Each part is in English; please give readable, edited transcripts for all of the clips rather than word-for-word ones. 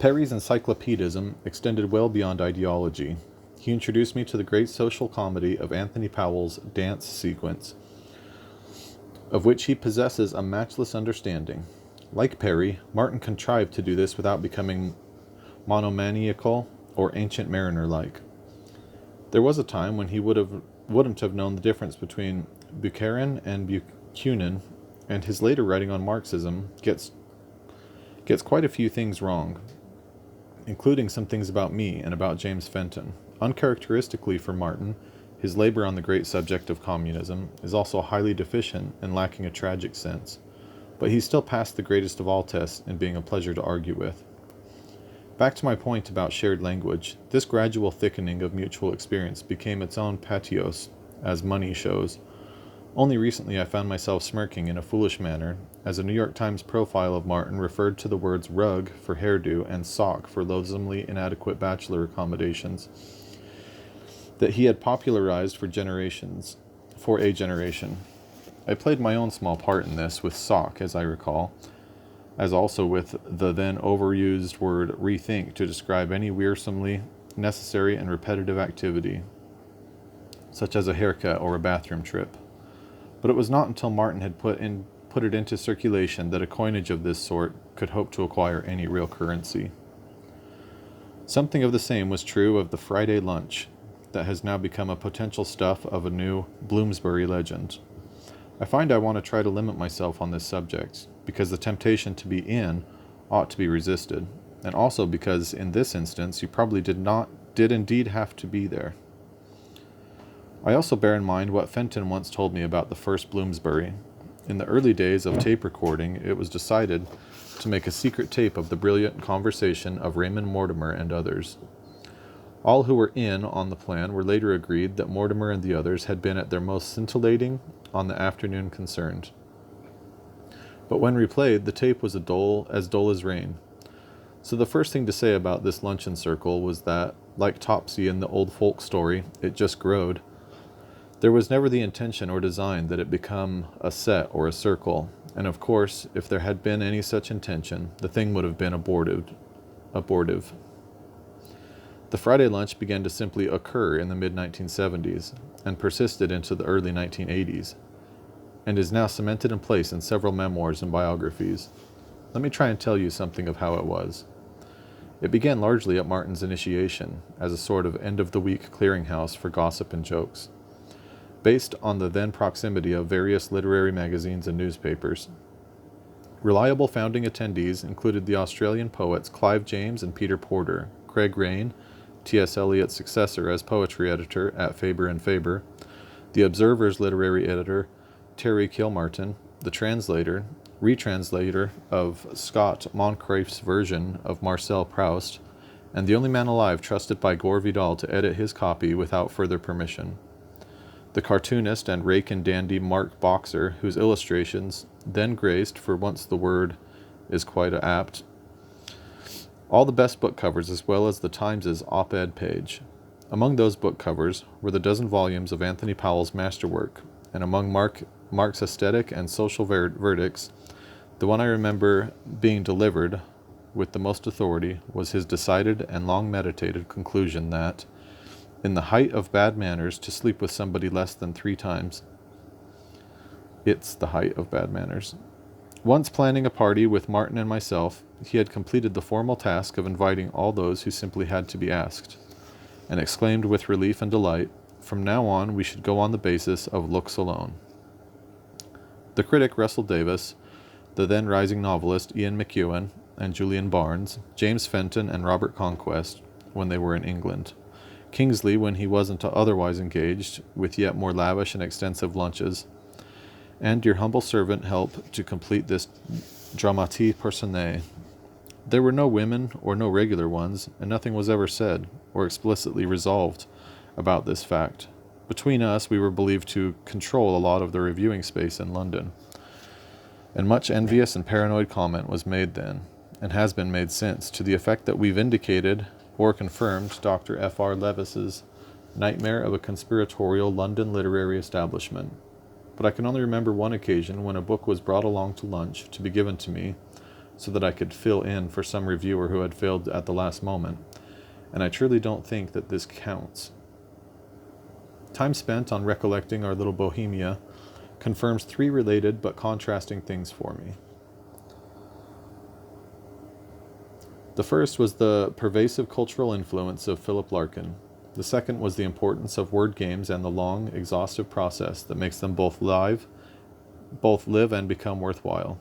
Perry's encyclopedism extended well beyond ideology. He introduced me to the great social comedy of Anthony Powell's dance sequence, of which he possesses a matchless understanding. Like Perry, Martin contrived to do this without becoming monomaniacal or Ancient Mariner-like. There was a time when he wouldn't have known the difference between Buchanan and Bakunin, and his later writing on Marxism gets quite a few things wrong, including some things about me and about James Fenton. Uncharacteristically for Martin, his labor on the great subject of communism is also highly deficient and lacking a tragic sense, but he still passed the greatest of all tests in being a pleasure to argue with. Back to my point about shared language, this gradual thickening of mutual experience became its own pathos, as Money shows. Only recently I found myself smirking in a foolish manner as a New York Times profile of Martin referred to the words rug for hairdo and sock for loathsomely inadequate bachelor accommodations that he had popularized for a generation. I played my own small part in this with sock, as I recall, as also with the then overused word rethink to describe any wearisomely necessary and repetitive activity, such as a haircut or a bathroom trip. But it was not until Martin had put it into circulation that a coinage of this sort could hope to acquire any real currency. Something of the same was true of the Friday lunch that has now become a potential stuff of a new Bloomsbury legend. I find I want to try to limit myself on this subject, because the temptation to be in ought to be resisted, and also because in this instance you probably did indeed have to be there. I also bear in mind what Fenton once told me about the first Bloomsbury. In the early days of tape recording, it was decided to make a secret tape of the brilliant conversation of Raymond Mortimer and others. All who were in on the plan were later agreed that Mortimer and the others had been at their most scintillating on the afternoon concerned. But when replayed, the tape was as dull as rain. So the first thing to say about this luncheon circle was that, like Topsy in the old folk story, it just growed. There was never the intention or design that it become a set or a circle, and of course, if there had been any such intention, the thing would have been abortive. The Friday lunch began to simply occur in the mid-1970s, and persisted into the early 1980s, and is now cemented in place in several memoirs and biographies. Let me try and tell you something of how it was. It began largely at Martin's initiation, as a sort of end-of-the-week clearinghouse for gossip and jokes, based on the then proximity of various literary magazines and newspapers. Reliable founding attendees included the Australian poets Clive James and Peter Porter, Craig Raine, T.S. Eliot's successor as poetry editor at Faber and Faber, the Observer's literary editor Terry Kilmartin, the retranslator of Scott Moncrieff's version of Marcel Proust, and the only man alive trusted by Gore Vidal to edit his copy without further permission. The cartoonist and rake and dandy Mark Boxer, whose illustrations then graced, for once the word is quite apt, all the best book covers as well as the Times' op-ed page. Among those book covers were the dozen volumes of Anthony Powell's masterwork, and among Mark's aesthetic and social verdicts, the one I remember being delivered with the most authority was his decided and long-meditated conclusion that, in the height of bad manners, to sleep with somebody less than 3 times. It's the height of bad manners. Once planning a party with Martin and myself, he had completed the formal task of inviting all those who simply had to be asked, and exclaimed with relief and delight, "From now on we should go on the basis of looks alone." The critic Russell Davis, the then rising novelist Ian McEwan and Julian Barnes, James Fenton and Robert Conquest when they were in England, Kingsley when he wasn't otherwise engaged with yet more lavish and extensive lunches, and your humble servant helped to complete this dramatis personae. There were no women or no regular ones, and nothing was ever said or explicitly resolved about this fact. Between us, we were believed to control a lot of the reviewing space in London, and much envious and paranoid comment was made then, and has been made since, to the effect that we vindicated or confirmed Dr. F.R. Levis's nightmare of a conspiratorial London literary establishment. But I can only remember one occasion when a book was brought along to lunch to be given to me, so that I could fill in for some reviewer who had failed at the last moment, and I truly don't think that this counts. Time spent on recollecting our little Bohemia confirms 3 related but contrasting things for me. The first was the pervasive cultural influence of Philip Larkin. The second was the importance of word games and the long, exhaustive process that makes them both live and become worthwhile.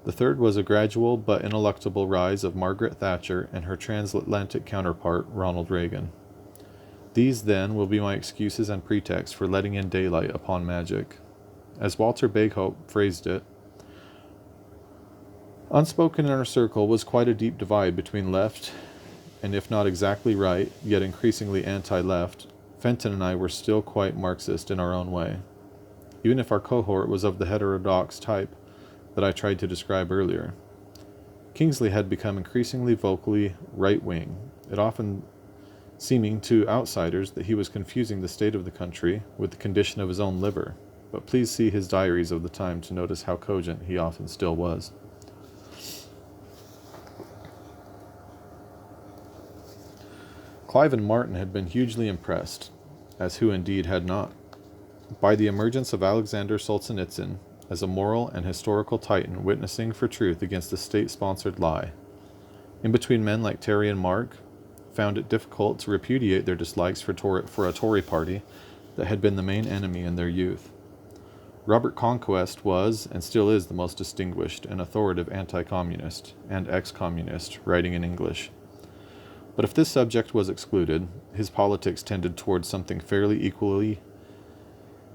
The third was a gradual but ineluctable rise of Margaret Thatcher and her transatlantic counterpart, Ronald Reagan. These, then, will be my excuses and pretexts for letting in daylight upon magic. As Walter Bagehot phrased it, unspoken in our circle was quite a deep divide between left and, if not exactly right, yet increasingly anti-left. Fenton and I were still quite Marxist in our own way, even if our cohort was of the heterodox type that I tried to describe earlier. Kingsley had become increasingly vocally right-wing, it often seeming to outsiders that he was confusing the state of the country with the condition of his own liver, but please see his diaries of the time to notice how cogent he often still was. Clive and Martin had been hugely impressed, as who indeed had not, by the emergence of Alexander Solzhenitsyn as a moral and historical titan witnessing for truth against a state-sponsored lie. In between, men like Terry and Mark found it difficult to repudiate their dislikes for a Tory party that had been the main enemy in their youth. Robert Conquest was, and still is, the most distinguished and authoritative anti-communist and ex-communist writing in English. But if this subject was excluded, his politics tended towards something fairly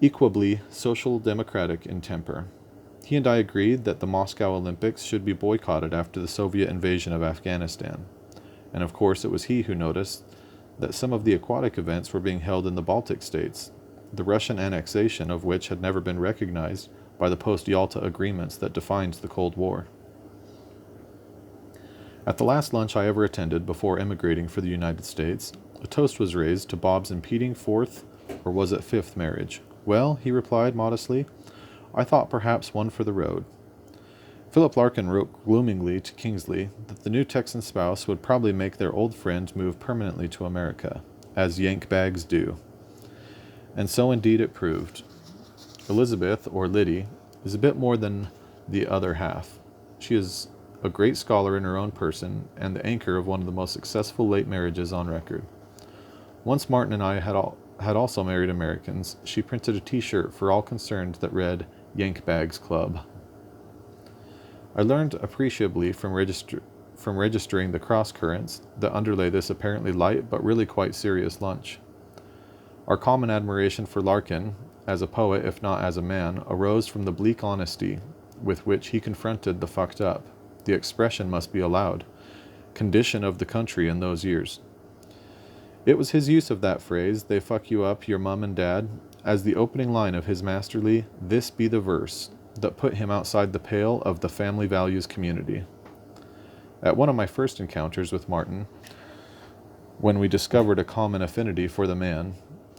equably social democratic in temper. He and I agreed that the Moscow Olympics should be boycotted after the Soviet invasion of Afghanistan. And of course it was he who noticed that some of the aquatic events were being held in the Baltic states, the Russian annexation of which had never been recognized by the post-Yalta agreements that defined the Cold War. At the last lunch I ever attended before emigrating for the United States, a toast was raised to Bob's impeding 4th, or was it 5th marriage. Well, he replied modestly, I thought perhaps one for the road. Philip Larkin wrote gloomingly to Kingsley that the new Texan spouse would probably make their old friend move permanently to America, as Yank bags do. And so indeed it proved. Elizabeth, or Liddy, is a bit more than the other half. She is a great scholar in her own person, and the anchor of one of the most successful late marriages on record. Once Martin and I had also married Americans, she printed a t-shirt for all concerned that read, Yank Bags Club. I learned appreciably from registering the cross-currents that underlay this apparently light but really quite serious lunch. Our common admiration for Larkin, as a poet if not as a man, arose from the bleak honesty with which he confronted the fucked up, the expression must be allowed, condition of the country in those years. It was his use of that phrase, they fuck you up, your mum and dad, as the opening line of his masterly This Be the Verse, that put him outside the pale of the family values community. At one of my first encounters with Martin, when we discovered a common affinity for the man,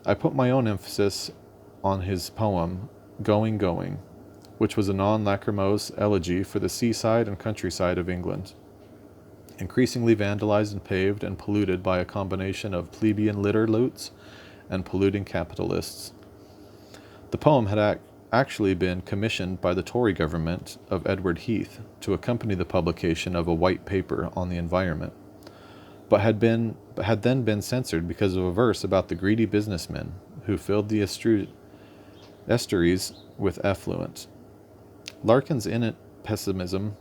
I put my own emphasis on his poem, Going, Going, which was a non-lachrymose elegy for the seaside and countryside of England, increasingly vandalized and paved and polluted by a combination of plebeian litter loots and polluting capitalists. The poem had actually been commissioned by the Tory government of Edward Heath to accompany the publication of a white paper on the environment, but had then been censored because of a verse about the greedy businessmen who filled the estuaries with effluent. Larkin's innate pessimism,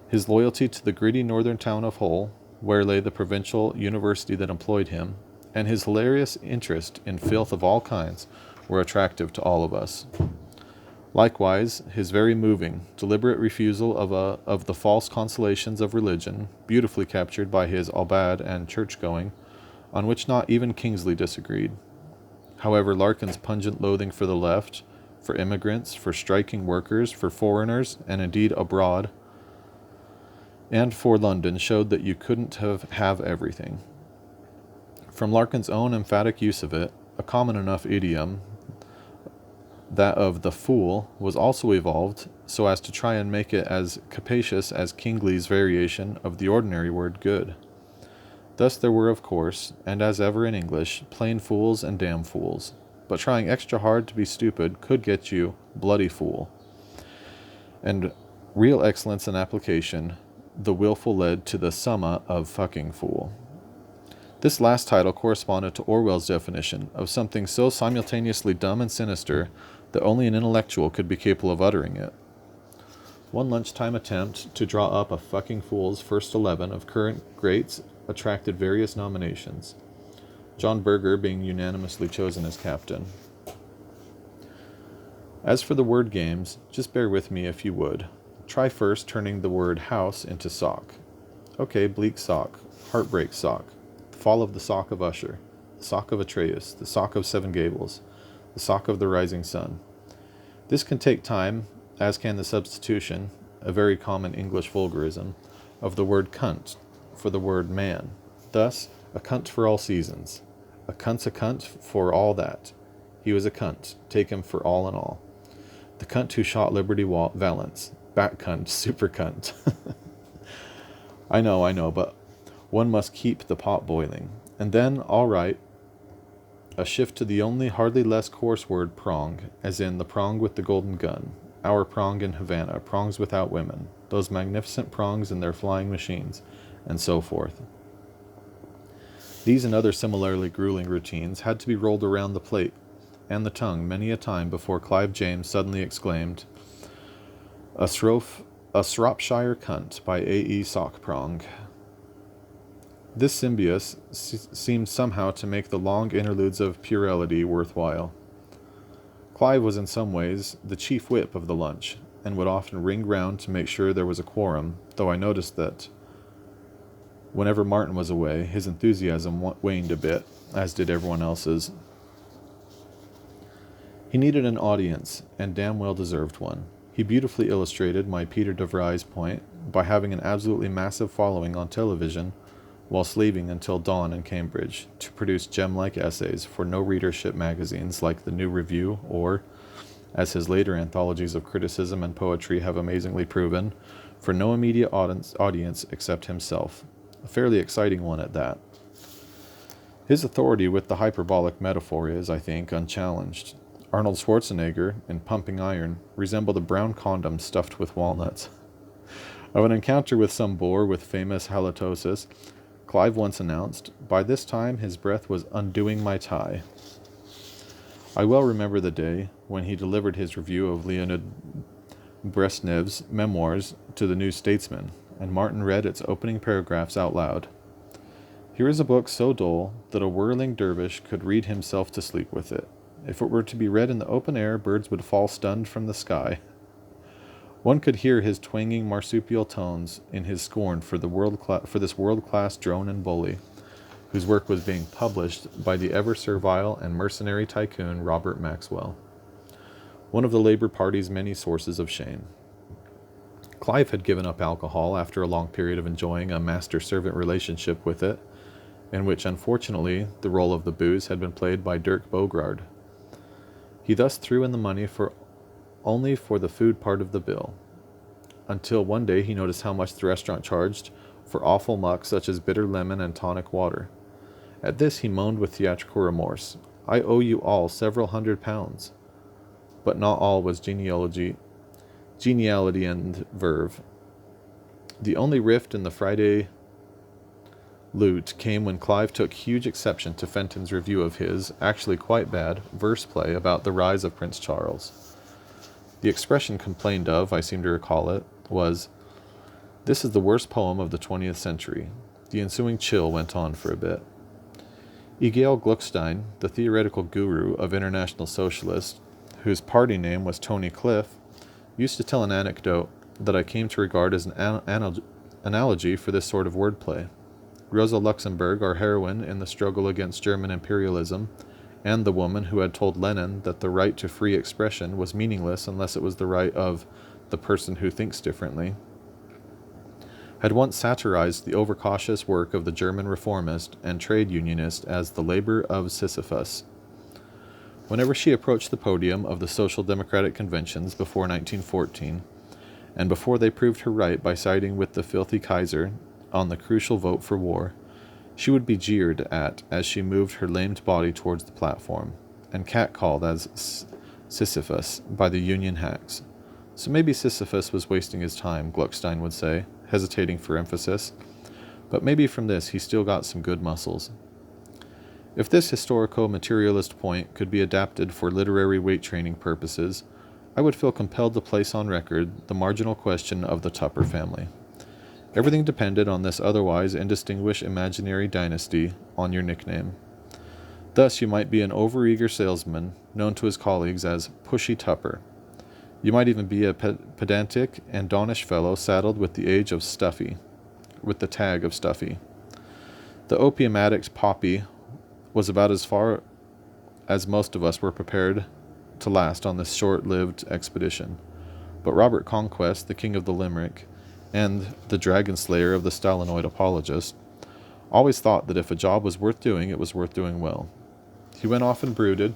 his loyalty to the gritty northern town of Hull, where lay the provincial university that employed him, and his hilarious interest in filth of all kinds were attractive to all of us. Likewise, his very moving, deliberate refusal of the false consolations of religion, beautifully captured by his Albad and church-going, on which not even Kingsley disagreed. However, Larkin's pungent loathing for the left, for immigrants, for striking workers, for foreigners, and indeed abroad, and for London showed that you couldn't have everything. From Larkin's own emphatic use of it, a common enough idiom, That of the fool was also evolved so as to try and make it as capacious as Kingsley's variation of the ordinary word good. Thus there were, of course, and as ever in English, plain fools and damn fools, but trying extra hard to be stupid could get you bloody fool. And real excellence in application, the willful led to the summa of fucking fool. This last title corresponded to Orwell's definition of something so simultaneously dumb and sinister that only an intellectual could be capable of uttering it. One lunchtime attempt to draw up a fucking fool's first 11 of current greats attracted various nominations, John Berger being unanimously chosen as captain. As for the word games, just bear with me if you would. Try first turning the word house into sock. Okay, bleak sock, heartbreak sock, the fall of the sock of Usher, the sock of Atreus, the sock of Seven Gables, the sock of the rising sun. This can take time, as can the substitution, a very common English vulgarism, of the word cunt for the word man. Thus, a cunt for all seasons. A cunt for all that. He was a cunt, take him for all in all. The cunt who shot Liberty Valance. Bat cunt, super cunt. I know, but one must keep the pot boiling. And then, all right, a shift to the only hardly less coarse word prong, as in the prong with the golden gun, our prong in Havana, prongs without women, those magnificent prongs and their flying machines, and so forth. These and other similarly grueling routines had to be rolled around the plate and the tongue many a time before Clive James suddenly exclaimed, "A Shropshire cunt by A.E. Sockprong." This symbiosis seemed somehow to make the long interludes of puerility worthwhile. Clive was in some ways the chief whip of the lunch, and would often ring round to make sure there was a quorum, though I noticed that whenever Martin was away, his enthusiasm waned a bit, as did everyone else's. He needed an audience, and damn well deserved one. He beautifully illustrated my Peter de Vries point by having an absolutely massive following on television, while slaving until dawn in Cambridge to produce gem-like essays for no readership magazines like the New Review or, as his later anthologies of criticism and poetry have amazingly proven, for no immediate audience except himself, a fairly exciting one at that. His authority with the hyperbolic metaphor is, I think, unchallenged. Arnold Schwarzenegger, in Pumping Iron, resembled a brown condom stuffed with walnuts. Of an encounter with some boar with famous halitosis, Clive once announced, "By this time his breath was undoing my tie." I well remember the day when he delivered his review of Leonid Brezhnev's memoirs to the New Statesman, and Martin read its opening paragraphs out loud. "Here is a book so dull that a whirling dervish could read himself to sleep with it. If it were to be read in the open air, birds would fall stunned from the sky." One could hear his twanging marsupial tones in his scorn for this world-class drone and bully, whose work was being published by the ever-servile and mercenary tycoon Robert Maxwell, one of the Labour Party's many sources of shame. Clive had given up alcohol after a long period of enjoying a master-servant relationship with it, in which, unfortunately, the role of the booze had been played by Dirk Bogarde. He thus threw in the money only for the food part of the bill, until one day he noticed how much the restaurant charged for awful muck such as bitter lemon and tonic water. At this he moaned with theatrical remorse, "I owe you all several £100. But not all was geniality and verve. The only rift in the Friday loot came when Clive took huge exception to Fenton's review of his, actually quite bad, verse play about the rise of Prince Charles. The expression complained of, I seem to recall it, was, "This is the worst poem of the 20th century." The ensuing chill went on for a bit. Egil Gluckstein, the theoretical guru of International Socialists, whose party name was Tony Cliff, used to tell an anecdote that I came to regard as an analogy for this sort of wordplay. Rosa Luxemburg, our heroine in the struggle against German imperialism, and the woman who had told Lenin that the right to free expression was meaningless unless it was the right of the person who thinks differently, had once satirized the overcautious work of the German reformist and trade unionist as the labor of Sisyphus. Whenever she approached the podium of the Social Democratic conventions before 1914, and before they proved her right by siding with the filthy Kaiser on the crucial vote for war, she would be jeered at as she moved her lamed body towards the platform, and catcalled as Sisyphus by the Union hacks. So maybe Sisyphus was wasting his time, Gluckstein would say, hesitating for emphasis, but maybe from this he still got some good muscles. If this historico-materialist point could be adapted for literary weight-training purposes, I would feel compelled to place on record the marginal question of the Tupper family. Everything depended on this otherwise indistinguished imaginary dynasty on your nickname. Thus, you might be an overeager salesman, known to his colleagues as Pushy Tupper. You might even be a pedantic and donnish fellow saddled with the tag of Stuffy. The opium addict's Poppy was about as far as most of us were prepared to last on this short-lived expedition. But Robert Conquest, the king of the Limerick, and the dragon slayer of the Stalinoid apologist, always thought that if a job was worth doing, it was worth doing well. He went off and brooded,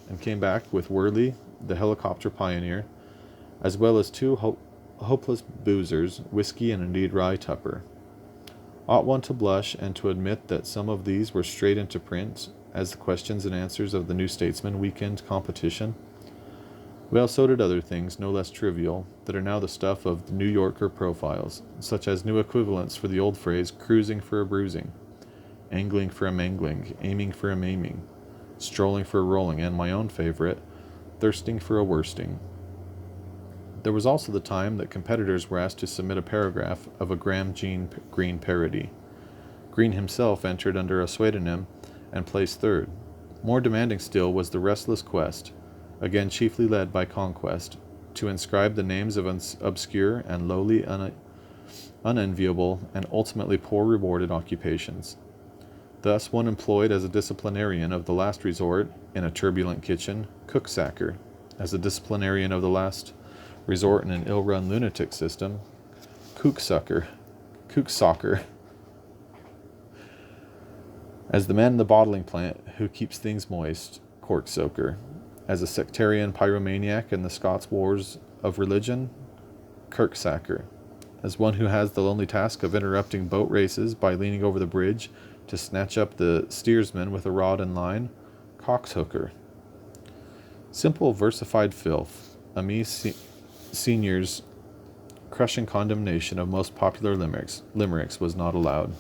and came back with Worley, the helicopter pioneer, as well as two hopeless boozers, Whiskey and indeed Rye Tupper. Ought one to blush and to admit that some of these were straight into print as the questions and answers of the New Statesman weekend competition? Well, so did other things, no less trivial, that are now the stuff of the New Yorker profiles, such as new equivalents for the old phrase cruising for a bruising, angling for a mangling, aiming for a maiming, strolling for a rolling, and my own favorite, thirsting for a worsting. There was also the time that competitors were asked to submit a paragraph of a Graham Greene parody. Greene himself entered under a pseudonym and placed third. More demanding still was the restless quest, again chiefly led by Conquest, to inscribe the names of obscure and lowly, unenviable, and ultimately poor rewarded occupations. Thus, one employed as a disciplinarian of the last resort in a turbulent kitchen, cooksacker; as a disciplinarian of the last resort in an ill-run lunatic system, kooksocker; as the man in the bottling plant who keeps things moist, cork-soaker; as a sectarian pyromaniac in the Scots wars of religion, kirksacker; as one who has the lonely task of interrupting boat races by leaning over the bridge to snatch up the steersman with a rod and line, coxhooker. Simple versified filth, Senior's crushing condemnation of most popular limericks was not allowed.